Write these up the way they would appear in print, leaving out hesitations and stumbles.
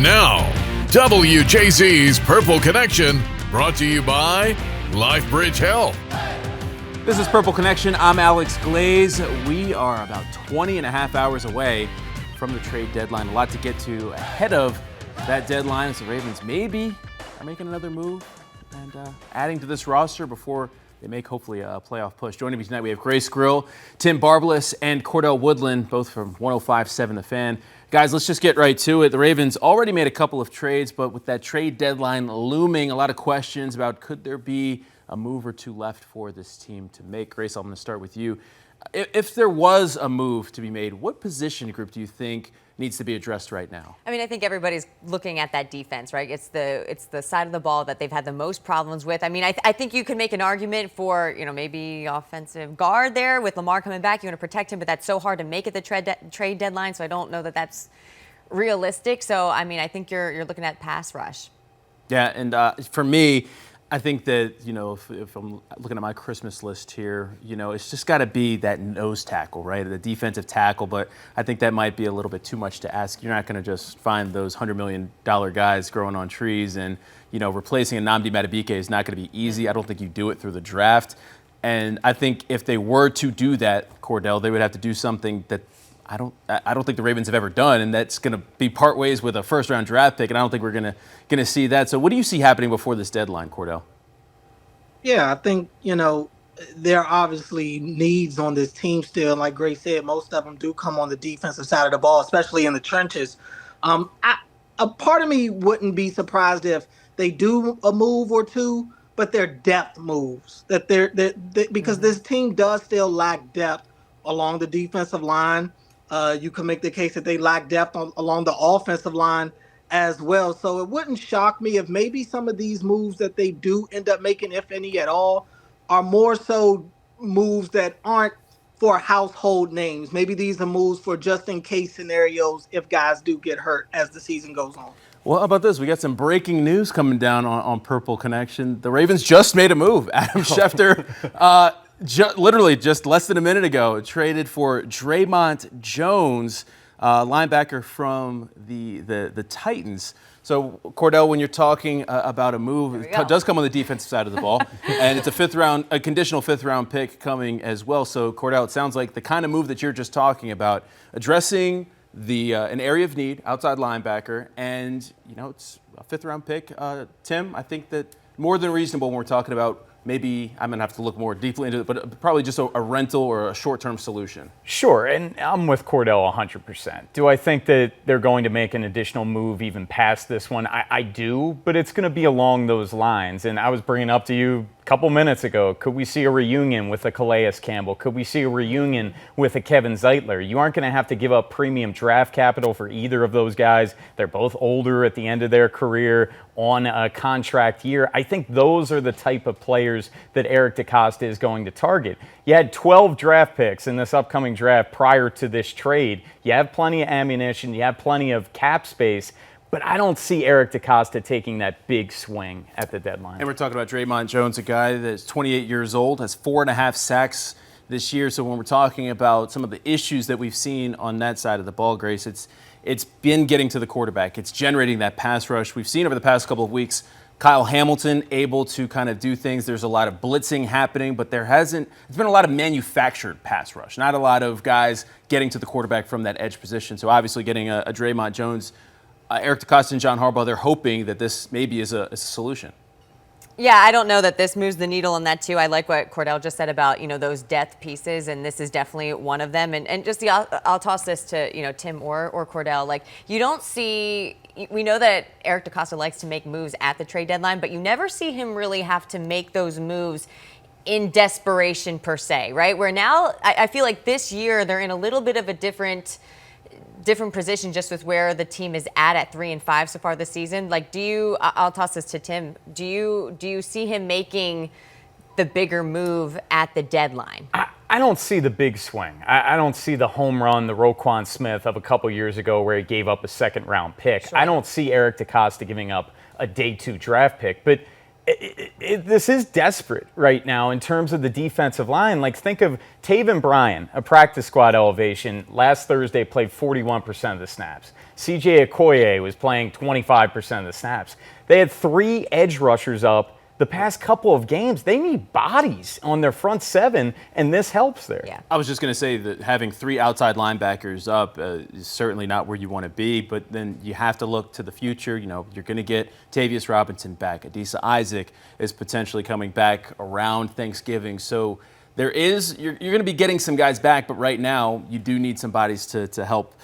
Now, WJZ's Purple Connection, brought to you by LifeBridge Health. This is Purple Connection. I'm Alex Glaze. We are about 20 and a half hours away from the trade deadline. A lot to get to ahead of that deadline as the Ravens maybe are making another move and adding to this roster before they make hopefully a playoff push. Joining me tonight, we have Grace Grill, Tim Barbalas, and Cordell Woodland, both from 105.7 The Fan. Guys, let's just get right to it. The Ravens already made a couple of trades, but with that trade deadline looming, a lot of questions about could there be a move or two left for this team to make. Grace, I'm going to start with you. If there was a move to be made, what position group do you think needs to be addressed right now? I mean, I think everybody's looking at that defense, right? It's the side of the ball that they've had the most problems with. I mean, I think you could make an argument for, maybe offensive guard there with Lamar coming back. You want to protect him, but that's so hard to make at the trade deadline, so I don't know that that's realistic. So, I mean, I think you're looking at pass rush. Yeah, and for me, I think that, if I'm looking at my Christmas list here, it's just got to be that nose tackle, right? The defensive tackle, but I think that might be a little bit too much to ask. You're not going to just find those $100 million guys growing on trees, and, replacing a Nnamdi Madubuike is not going to be easy. I don't think you do it through the draft. And I think if they were to do that, Cordell, they would have to do something that I don't think the Ravens have ever done, and that's going to be part ways with a first-round draft pick, and I don't think we're going to see that. So what do you see happening before this deadline, Cordell? Yeah, I think, there are obviously needs on this team still. Like Grace said, most of them do come on the defensive side of the ball, especially in the trenches. A part of me wouldn't be surprised if they do a move or two, but they're depth moves. Because this team does still lack depth along the defensive line. You can make the case that they lack depth along the offensive line as well. So it wouldn't shock me if maybe some of these moves that they do end up making, if any at all, are more so moves that aren't for household names. Maybe these are moves for just in case scenarios if guys do get hurt as the season goes on. Well, how about this? We got some breaking news coming down on Purple Connection. The Ravens just made a move. Adam Schefter, literally just less than a minute ago, traded for Draymond Jones, linebacker from the Titans. So, Cordell, when you're talking about a move, it does come on the defensive side of the ball, and it's a conditional fifth-round pick coming as well. So, Cordell, it sounds like the kind of move that you're just talking about, addressing an area of need, outside linebacker, and it's a fifth-round pick. Tim, I think that more than reasonable when we're talking about. Maybe I'm going to have to look more deeply into it, but probably just a rental or a short-term solution. Sure, and I'm with Cordell 100%. Do I think that they're going to make an additional move even past this one? I do, but it's going to be along those lines. And I was bringing up to you a couple minutes ago, could we see a reunion with a Calais Campbell? Could we see a reunion with a Kevin Zeitler? You aren't going to have to give up premium draft capital for either of those guys. They're both older at the end of their career on a contract year. I think those are the type of players that Eric DeCosta is going to target. You had 12 draft picks in this upcoming draft prior to this trade. You have plenty of ammunition. You have plenty of cap space. But I don't see Eric DeCosta taking that big swing at the deadline. And we're talking about Draymond Jones, a guy that's 28 years old, has 4.5 sacks this year. So when we're talking about some of the issues that we've seen on that side of the ball, Grace, it's been getting to the quarterback. It's generating that pass rush. We've seen over the past couple of weeks Kyle Hamilton able to kind of do things. There's a lot of blitzing happening, but it's been a lot of manufactured pass rush, not a lot of guys getting to the quarterback from that edge position. So obviously getting a Draymond Jones, Eric DeCosta and John Harbaugh, they're hoping that this maybe is a solution. Yeah, I don't know that this moves the needle on that too. I like what Cordell just said about, those depth pieces, and this is definitely one of them. And just I'll toss this to, Tim or Cordell. Like, you don't see, we know that Eric DeCosta likes to make moves at the trade deadline, but you never see him really have to make those moves in desperation per se, right? Where now I feel like this year they're in a little bit of a different position just with where the team is at 3-5 so far this season. Like, I'll toss this to Tim. Do you see him making the bigger move at the deadline? I don't see the big swing. I don't see the home run, the Roquan Smith of a couple years ago where he gave up a second-round pick. Sure. I don't see Eric DeCosta giving up a day 2 draft pick. But This is desperate right now in terms of the defensive line. Like, think of Taven Bryan, a practice squad elevation. Last Thursday played 41% of the snaps. CJ Okoye was playing 25% of the snaps. They had 3 edge rushers up the past couple of games. They need bodies on their front 7, and this helps there. Yeah. I was just going to say that having 3 outside linebackers up is certainly not where you want to be, but then you have to look to the future. You know, you're going to get Tavius Robinson back. Adisa Isaac is potentially coming back around Thanksgiving. So you're going to be getting some guys back, but right now you do need some bodies to help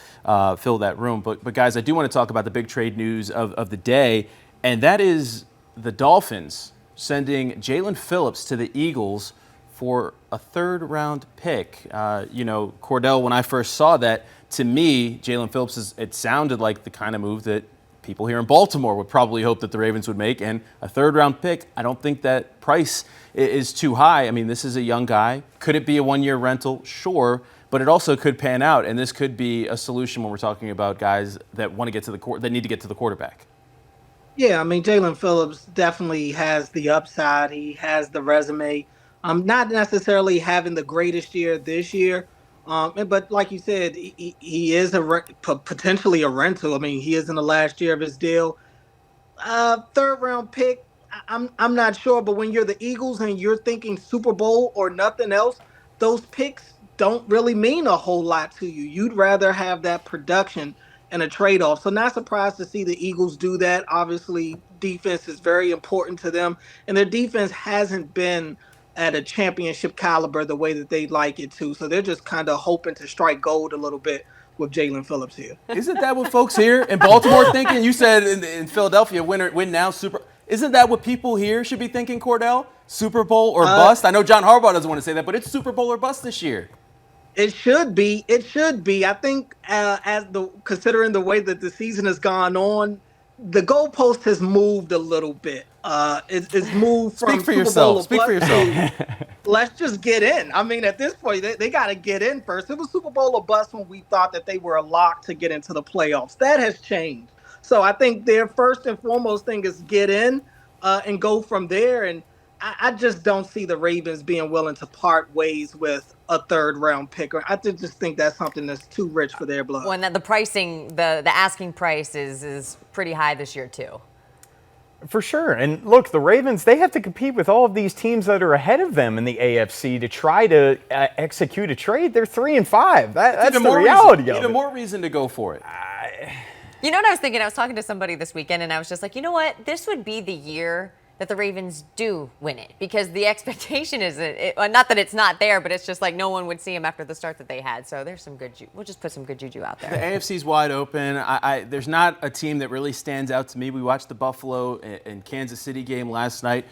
fill that room. But guys, I do want to talk about the big trade news of the day, and that is the Dolphins sending Jalen Phillips to the Eagles for a 3rd-round pick. Cordell, when I first saw that, to me, Jalen Phillips, it sounded like the kind of move that people here in Baltimore would probably hope that the Ravens would make. And a 3rd-round pick, I don't think that price is too high. I mean, this is a young guy. Could it be a 1-year rental? Sure. But it also could pan out, and this could be a solution when we're talking about guys that want to get to that need to get to the quarterback. Yeah, I mean, Jalen Phillips definitely has the upside. He has the resume. Not necessarily having the greatest year this year, but like you said, he is potentially a rental. I mean, he is in the last year of his deal. 3rd-round pick, I'm not sure, but when you're the Eagles and you're thinking Super Bowl or nothing else, those picks don't really mean a whole lot to you. You'd rather have that production and a trade-off. So not surprised to see the Eagles do that. Obviously, defense is very important to them, and their defense hasn't been at a championship caliber the way that they'd like it to. So they're just kind of hoping to strike gold a little bit with Jalen Phillips here. Isn't that what folks here in Baltimore thinking? You said in Philadelphia, win now, Super. Isn't that what people here should be thinking, Cordell? Super Bowl or bust? I know John Harbaugh doesn't want to say that, but it's Super Bowl or bust this year. It should be. It should be. I think considering the way that the season has gone on, the goalpost has moved a little bit. It's moved from Speak for Super yourself. Bowl Speak for yourself. Let's just get in. I mean, at this point, they got to get in first. It was Super Bowl or bust when we thought that they were a lock to get into the playoffs. That has changed. So I think their first and foremost thing is get in and go from there. And I just don't see the Ravens being willing to part ways with a 3rd-round pick. I just think that's something that's too rich for their blood. When the pricing, the asking price is pretty high this year too. For sure. And look, the Ravens, they have to compete with all of these teams that are ahead of them in the AFC to try to execute a trade. They're 3-5. That's the reality of it. Even more reason to go for it. You know what I was thinking? I was talking to somebody this weekend, and I was just like, you know what? This would be the year that the Ravens do win it, because the expectation is not that it's not there, but it's just like no one would see them after the start that they had. So there's some good we'll just put some good juju out there. The AFC's wide open. There's not a team that really stands out to me. We watched the Buffalo and Kansas City game last night.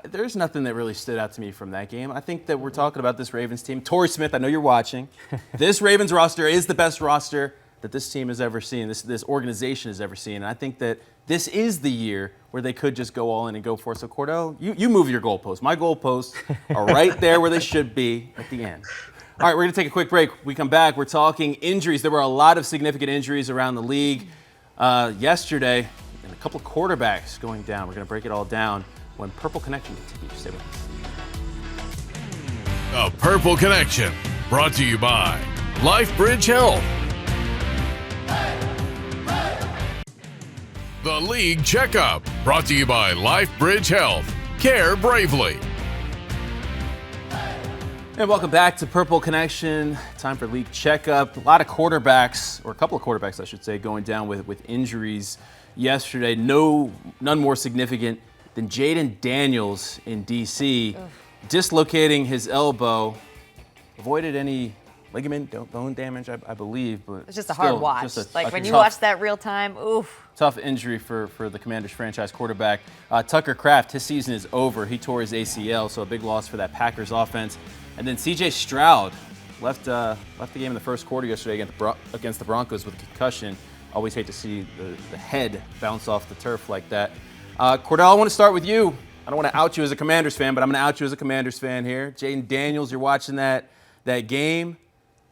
There's nothing that really stood out to me from that game. I think that we're talking about this Ravens team. Torrey Smith, I know you're watching. This Ravens roster is the best roster that this team has ever seen, this organization has ever seen. And I think that this is the year where they could just go all in and go for it. So, Cordell, you move your goalposts. My goalposts are right there where they should be at the end. All right, we're going to take a quick break. We come back, we're talking injuries. There were a lot of significant injuries around the league yesterday, and a couple of quarterbacks going down. We're going to break it all down when Purple Connection continues. Stay with us. The Purple Connection, brought to you by LifeBridge Health. The League Checkup, brought to you by LifeBridge Health. Care bravely. And welcome back to Purple Connection. Time for League Checkup. A lot of quarterbacks, or a couple of quarterbacks, I should say, going down with injuries yesterday. None more significant than Jaden Daniels in D.C. dislocating his elbow. Avoided any ligament, bone damage, I believe. But it's just a hard watch. When you watch that real time, oof. Tough injury for the Commanders franchise quarterback. Tucker Kraft, his season is over. He tore his ACL, so a big loss for that Packers offense. And then C.J. Stroud left the game in the first quarter yesterday against the Broncos with a concussion. Always hate to see the head bounce off the turf like that. Cordell, I want to start with you. I don't want to out you as a Commanders fan, but I'm going to out you as a Commanders fan here. Jaden Daniels, you're watching that game.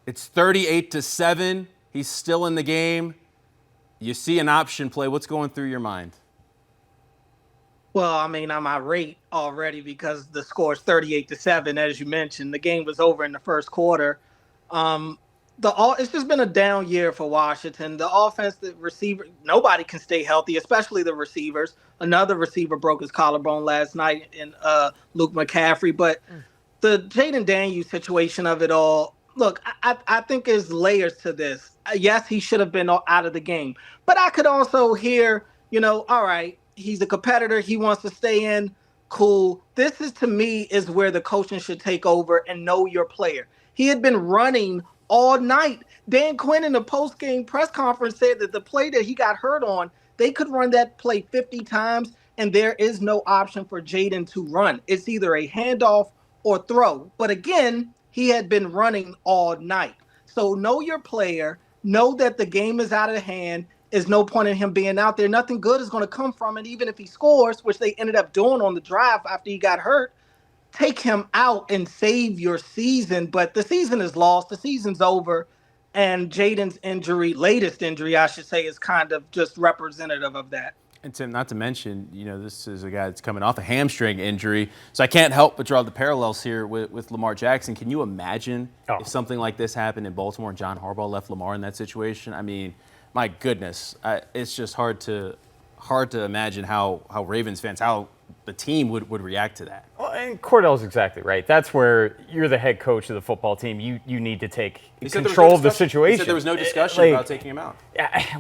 It's 38-7. He's still in the game. You see an option play. What's going through your mind? Well, I mean, I'm irate already because the score is 38-7, as you mentioned. The game was over in the first quarter. Um, it's just been a down year for Washington. The offense, the receiver, nobody can stay healthy, especially the receivers. Another receiver broke his collarbone last night in Luke McCaffrey. But the Jaden Daniels situation of it all. Look, I think there's layers to this. Yes, he should have been out of the game, but I could also hear, all right, he's a competitor. He wants to stay in. Cool. This is to me is where the coaching should take over and know your player. He had been running all night. Dan Quinn in the post game press conference said that the play that he got hurt on, they could run that play 50 times, and there is no option for Jaden to run. It's either a handoff or throw. But again, he had been running all night. So know your player, know that the game is out of hand. There's no point in him being out there. Nothing good is going to come from it, even if he scores, which they ended up doing on the drive after he got hurt. Take him out and save your season. But the season is lost. The season's over. And Jaden's injury, latest injury, I should say, is kind of just representative of that. And Tim, not to mention, this is a guy that's coming off a hamstring injury. So I can't help but draw the parallels here with Lamar Jackson. Can you imagine if something like this happened in Baltimore and John Harbaugh left Lamar in that situation? I mean, my goodness, it's just hard to imagine how Ravens fans, how the team would react to that. Well, and Cordell's exactly right. That's where you're the head coach of the football team. You need to take control of the situation. He said there was no discussion about taking him out.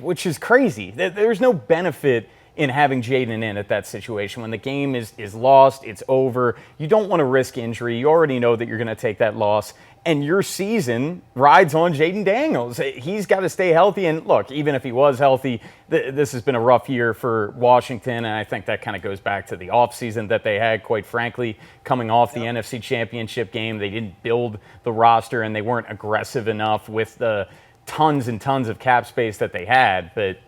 Which is crazy. There's no benefit in having Jaden in at that situation. When the game is lost, it's over. You don't want to risk injury. You already know that you're going to take that loss. And your season rides on Jaden Daniels. He's got to stay healthy. And look, even if he was healthy, this has been a rough year for Washington. And I think that kind of goes back to the offseason that they had, quite frankly, coming off the NFC Championship game. They didn't build the roster and they weren't aggressive enough with the tons and tons of cap space that they had. But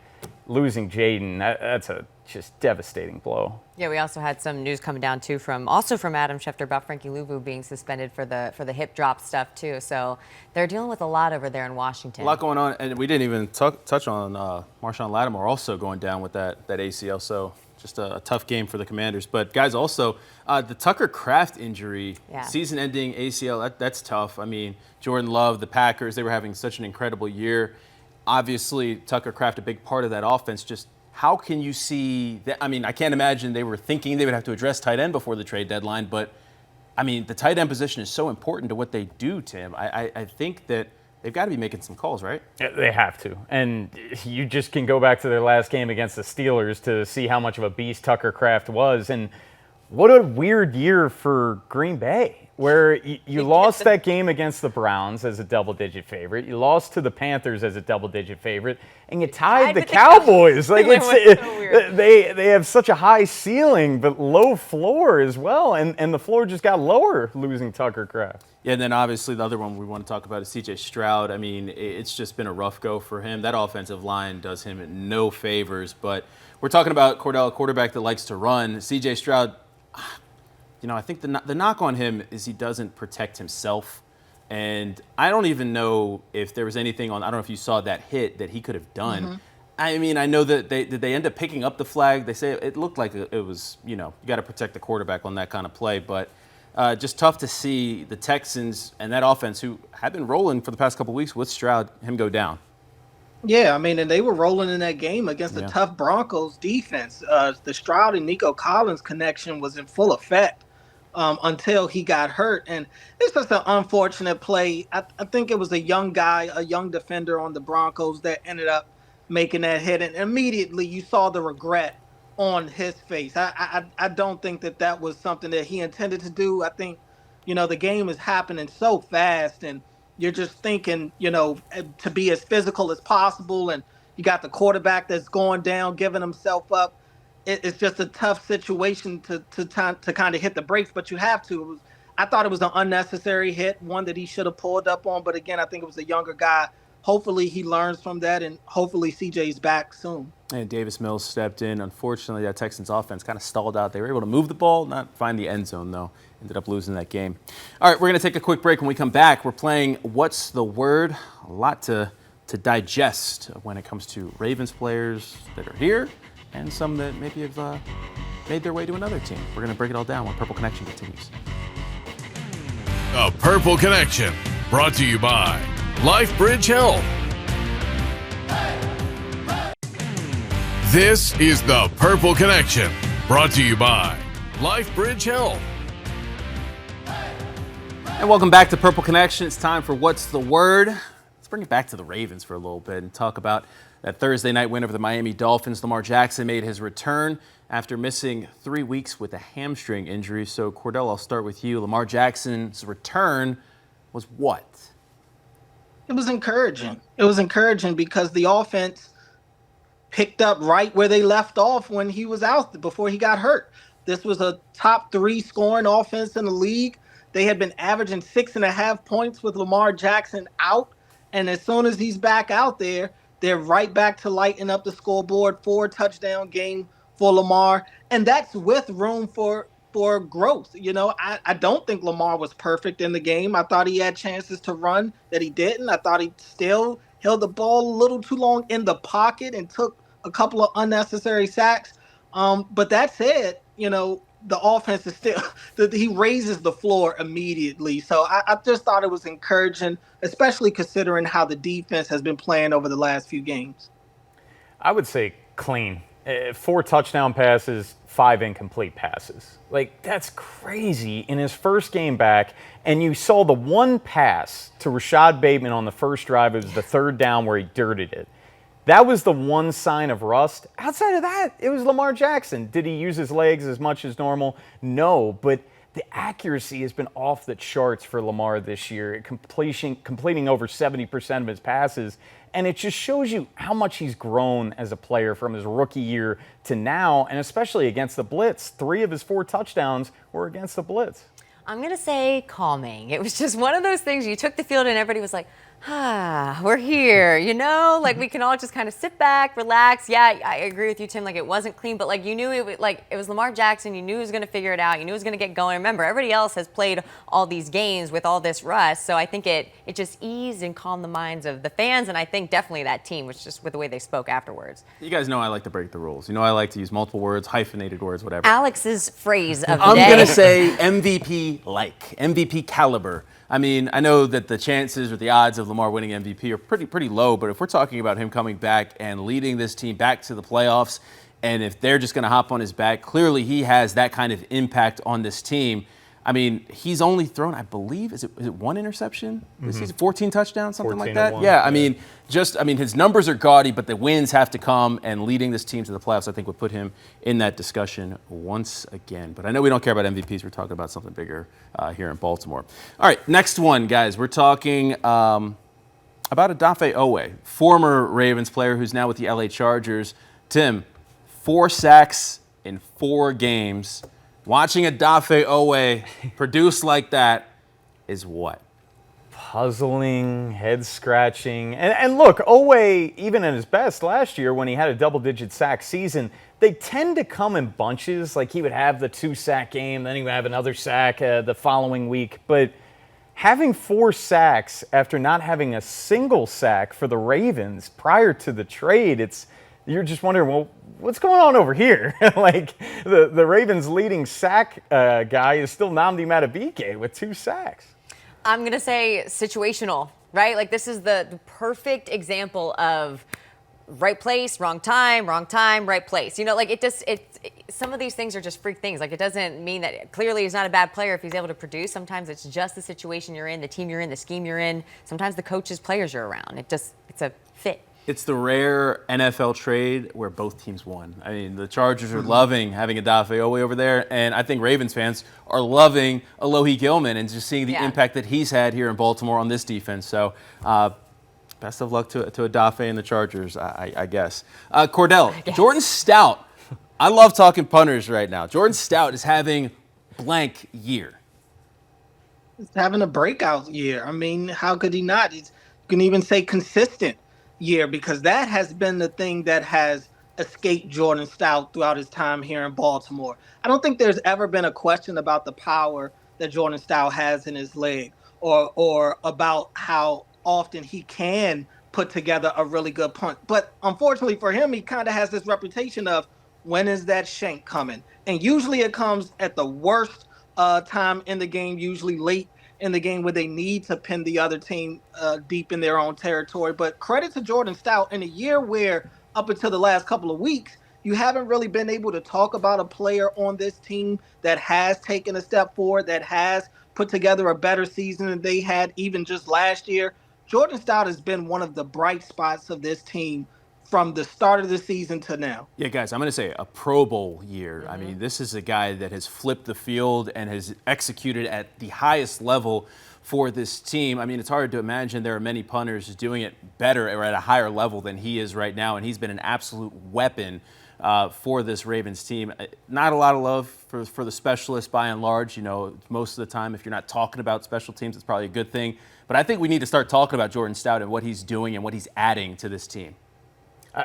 losing Jaden, that's a just devastating blow. Yeah, we also had some news coming down too from Adam Schefter about Frankie Louvu being suspended for the hip drop stuff too. So they're dealing with a lot over there in Washington. A lot going on, and we didn't even touch on Marshawn Lattimore also going down with that ACL. So just a tough game for the Commanders. But guys, also the Tucker Kraft injury, season-ending ACL. That's tough. I mean, Jordan Love, the Packers, they were having such an incredible year. Obviously, Tucker Kraft, a big part of that offense. Just how can you see that? I mean, I can't imagine they were thinking they would have to address tight end before the trade deadline, but I mean, the tight end position is so important to what they do, Tim. I think that they've got to be making some calls, right? Yeah, they have to. And you just can go back to their last game against the Steelers to see how much of a beast Tucker Kraft was. And what a weird year for Green Bay, where you lost that game against the Browns as a double-digit favorite. You lost to the Panthers as a double-digit favorite, and you tied the Cowboys. Like they have such a high ceiling but low floor as well, and the floor just got lower losing Tucker Kraft. Yeah, and then obviously the other one we want to talk about is C.J. Stroud. I mean, it's just been a rough go for him. That offensive line does him no favors. But we're talking about Cordell, a quarterback that likes to run. C.J. Stroud, I think the knock on him is he doesn't protect himself. And I don't even know if there was anything I don't know if you saw that hit that he could have done. Mm-hmm. I mean, I know that they end up picking up the flag. They say it looked like it was, you got to protect the quarterback on that kind of play. But just tough to see the Texans and that offense, who have been rolling for the past couple of weeks with Stroud, him go down. Yeah, I mean, and they were rolling in that game against the tough Broncos defense. The Stroud and Nico Collins connection was in full effect until he got hurt. And it's just an unfortunate play. I think it was a young guy, a young defender on the Broncos that ended up making that hit. And immediately you saw the regret on his face. I don't think that was something that he intended to do. I think, the game is happening so fast and you're just thinking, to be as physical as possible. And you got the quarterback that's going down, giving himself up. It's just a tough situation to kind of hit the brakes, but you have to. I thought it was an unnecessary hit, one that he should have pulled up on. But again, I think it was a younger guy. Hopefully he learns from that, and hopefully CJ's back soon. And Davis Mills stepped in. Unfortunately, that Texans offense kind of stalled out. They were able to move the ball, not find the end zone, though. Ended up losing that game. All right, we're going to take a quick break. When we come back, we're playing What's the Word? A lot to digest when it comes to Ravens players that are here and some that maybe have made their way to another team. We're going to break it all down when Purple Connection continues. The Purple Connection, brought to you by LifeBridge Health. This is the Purple Connection, brought to you by LifeBridge Health. And welcome back to Purple Connection. It's time for What's the Word? Let's bring it back to the Ravens for a little bit and talk about that Thursday night win over the Miami Dolphins. Lamar Jackson made his return after missing 3 weeks with a hamstring injury. So, Cordell, I'll start with you. Lamar Jackson's return was what? It was encouraging. It was encouraging because the offense picked up right where they left off when he was out before he got hurt. This was a top 3 scoring offense in the league. They had been averaging 6.5 points with Lamar Jackson out. And as soon as he's back out there, they're right back to lighting up the scoreboard. 4-touchdown game for Lamar. And that's with room for growth. You know, I don't think Lamar was perfect in the game. I thought he had chances to run that he didn't. I thought he still held the ball a little too long in the pocket and took a couple of unnecessary sacks. But that said, you know, the offense is still he raises the floor immediately. So I just thought it was encouraging, especially considering how the defense has been playing over the last few games. I would say clean. 4 touchdown passes, 5 incomplete passes. Like, that's crazy in his first game back. And you saw the one pass to Rashad Bateman on the first drive. It was the 3rd down where he dirted it. That was the one sign of rust. Outside of that, it was Lamar Jackson. Did he use his legs as much as normal? No, but the accuracy has been off the charts for Lamar this year, completing over 70% of his passes. And it just shows you how much he's grown as a player from his rookie year to now, and especially against the blitz. 3 of his 4 touchdowns were against the blitz. I'm going to say calming. It was just one of those things. You took the field and everybody was like, we're here, you know, like we can all just kind of sit back, relax. Yeah, I agree with you, Tim. Like, it wasn't clean, but like you knew it was Lamar Jackson. You knew he was going to figure it out. You knew he was going to get going. Remember, everybody else has played all these games with all this rust. So I think it just eased and calmed the minds of the fans. And I think definitely that team, which just with the way they spoke afterwards. You guys know I like to break the rules. You know I like to use multiple words, hyphenated words, whatever. Alex's phrase of the I'm day. going to say MVP-like, MVP caliber. I mean, I know that the chances or the odds of Lamar winning MVP are pretty low, but if we're talking about him coming back and leading this team back to the playoffs, and if they're just going to hop on his back, clearly he has that kind of impact on this team. I mean, he's only thrown, I believe, is it 1 interception? This season, 14 touchdowns, something like that? Yeah, I mean, his numbers are gaudy, but the wins have to come, and leading this team to the playoffs, I think, would put him in that discussion once again. But I know we don't care about MVPs. We're talking about something bigger here in Baltimore. All right, next one, guys. We're talking about Odafe Oweh, former Ravens player who's now with the LA Chargers. Tim, 4 sacks in 4 games. Watching Odafe Oweh produce like that is what? Puzzling, head-scratching. And look, Oweh, even at his best last year when he had a double-digit sack season, they tend to come in bunches. Like, he would have the 2-sack game, then he would have another sack the following week. But having 4 sacks after not having a single sack for the Ravens prior to the trade, you're just wondering, well, what's going on over here? Like, the Ravens' leading sack guy is still Nnamdi Madubuike with 2 sacks. I'm going to say situational, right? Like, this is the perfect example of right place, wrong time, right place. You know, like, some of these things are just freak things. Like, it doesn't mean that clearly he's not a bad player if he's able to produce. Sometimes it's just the situation you're in, the team you're in, the scheme you're in. Sometimes the coaches, players you're around. It's a fit. It's the rare NFL trade where both teams won. I mean, the Chargers are loving having Odafe Oweh over there, and I think Ravens fans are loving Alohi Gilman and just seeing the impact that he's had here in Baltimore on this defense. So, best of luck to Odafe and the Chargers, I guess. Cordell, Jordan Stout. I love talking punters right now. Jordan Stout is having blank year. He's having a breakout year. I mean, how could he not? You can even say consistent year, because that has been the thing that has escaped Jordan Stout throughout his time here in Baltimore. I don't think there's ever been a question about the power that Jordan Stout has in his leg or about how often he can put together a really good punt. But unfortunately for him, he kind of has this reputation of when is that shank coming? And usually it comes at the worst time in the game, usually late in the game where they need to pin the other team deep in their own territory. But credit to Jordan Stout in a year where up until the last couple of weeks, you haven't really been able to talk about a player on this team that has taken a step forward, that has put together a better season than they had even just last year. Jordan Stout has been one of the bright spots of this team from the start of the season to now. Yeah, guys, I'm going to say a Pro Bowl year. I mean, this is a guy that has flipped the field and has executed at the highest level for this team. I mean, it's hard to imagine there are many punters doing it better or at a higher level than he is right now, and he's been an absolute weapon for this Ravens team. Not a lot of love for the specialists by and large. You know, most of the time, if you're not talking about special teams, it's probably a good thing. But I think we need to start talking about Jordan Stout and what he's doing and what he's adding to this team.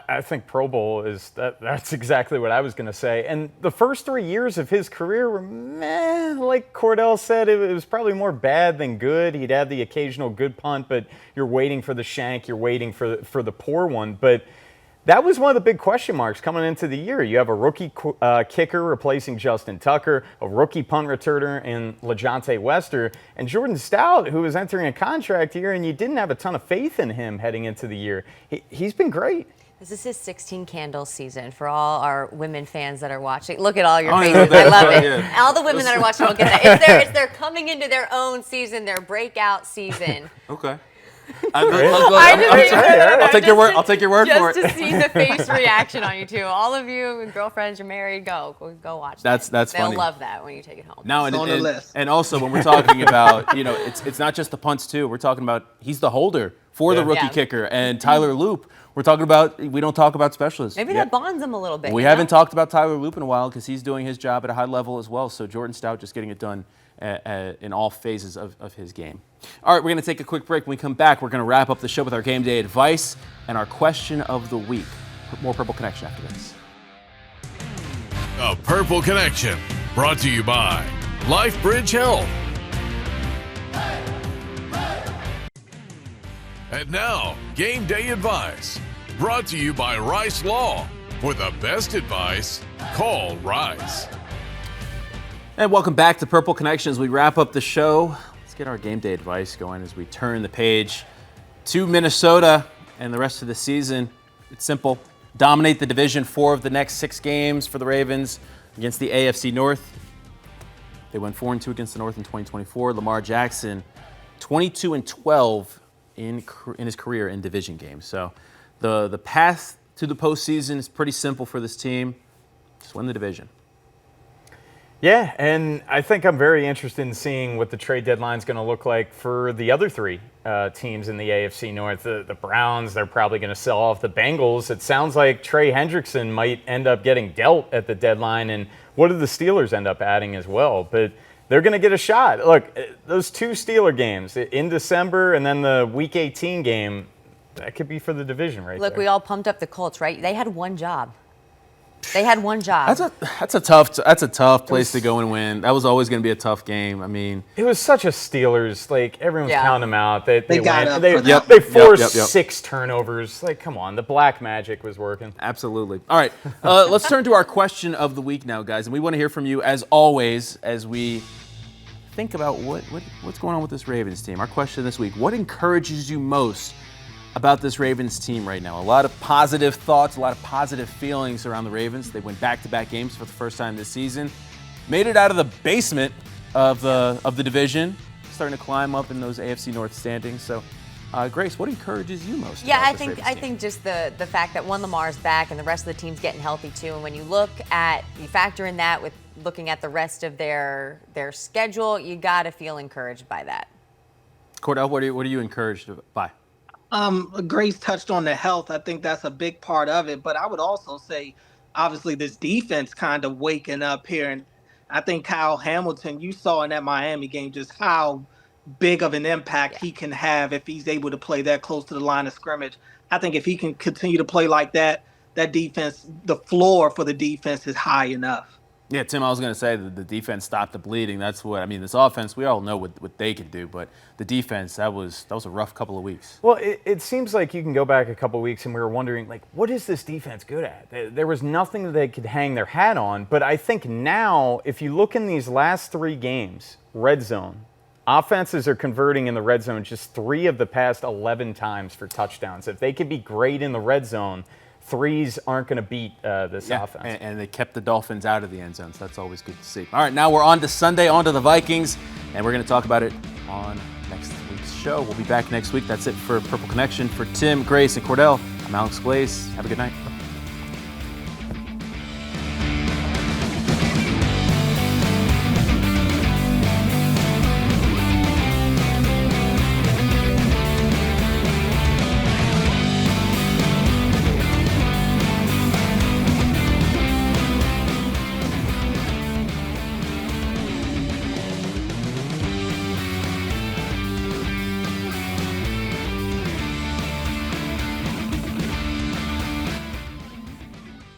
I think Pro Bowl is that's exactly what I was going to say. And the first 3 years of his career were meh. Like Cordell said, it was probably more bad than good. He'd have the occasional good punt, but you're waiting for the shank, you're waiting for the poor one. But that was one of the big question marks coming into the year. You have a rookie kicker replacing Justin Tucker, a rookie punt returner in LaJohntay Wester, and Jordan Stout, who was entering a contract year, and you didn't have a ton of faith in him heading into the year. He's been great. This is his 16 candles season for all our women fans that are watching. Look at all your faces. I love it. Yeah. All the women that are watching will get that. It's their coming into their own season, their breakout season. Okay. I'll take your word. I'll take your word for it. Just to see the face reaction on you two. All of you girlfriends, you're married. Go watch. That's They'll funny. love that when you take it home. Now It's on the list. and also when we're talking about, you know, it's not just the punts too. We're talking about he's the holder for the rookie kicker, and Tyler Loop. We don't talk about specialists. Maybe that bonds them a little bit. We haven't talked about Tyler Loop in a while because he's doing his job at a high level as well. So Jordan Stout just getting it done in all phases of his game. All right, we're going to take a quick break. When we come back, we're going to wrap up the show with our game day advice and our question of the week. More Purple Connection after this. The Purple Connection, brought to you by LifeBridge Health. And now, game day advice, brought to you by Rice Law. For the best advice, call Rice. And welcome back to Purple Connection as we wrap up the show. Let's get our game day advice going as we turn the page to Minnesota and the rest of the season. It's simple. Dominate the division 4 of the next 6 games for the Ravens against the AFC North. They went 4-2 against the North in 2024. Lamar Jackson, 22-12 in his career in division games. So the path to the postseason is pretty simple for this team. Just win the division. Yeah, and I think I'm very interested in seeing what the trade deadline is going to look like for the other 3 teams in the AFC North. The Browns, they're probably going to sell off the Bengals. It sounds like Trey Hendrickson might end up getting dealt at the deadline, and what do the Steelers end up adding as well? But they're going to get a shot. Look, those 2 Steeler games in December and then the Week 18 game, that could be for the division right there. Look, we all pumped up the Colts, right? They had one job. They had one job. That's a tough place to go and win. That was always going to be a tough game. I mean, it was such a Steelers. Like everyone's counting them out. They got up They, for that. they forced 6 turnovers. Like, come on, the black magic was working. absolutely. All right, let's turn to our question of the week now, guys, and we want to hear from you as always as we think about what's going on with this Ravens team. Our question this week: what encourages you most about this Ravens team right now? A lot of positive thoughts, a lot of positive feelings around the Ravens. They went back-to-back games for the first time this season. Made it out of the basement of the division, starting to climb up in those AFC North standings. So, Grace, what encourages you most? Yeah, about I this think Ravens team? just the fact that Lamar's back and the rest of the team's getting healthy too. And when you factor in that with looking at the rest of their schedule, you got to feel encouraged by that. Cordell, what are you encouraged by? Grace touched on the health. I think that's a big part of it. But I would also say, obviously, this defense kind of waking up here. And I think Kyle Hamilton, you saw in that Miami game just how big of an impact he can have if he's able to play that close to the line of scrimmage. I think if he can continue to play like that, that defense, the floor for the defense is high enough. Yeah, Tim, I was going to say that the defense stopped the bleeding. That's what I mean. This offense, we all know what they can do, but the defense, that was a rough couple of weeks. Well, it seems like you can go back a couple of weeks and we were wondering, like, what is this defense good at? There was nothing that they could hang their hat on, but I think now, if you look in these last 3 games, red zone, offenses are converting in the red zone just 3 of the past 11 times for touchdowns. If they could be great in the red zone, threes aren't going to beat this offense. And they kept the Dolphins out of the end zone, so that's always good to see. All right, now we're on to Sunday, on to the Vikings, and we're going to talk about it on next week's show. We'll be back next week. That's it for Purple Connection. For Tim, Grace, and Cordell, I'm Alex Glaze. Have a good night.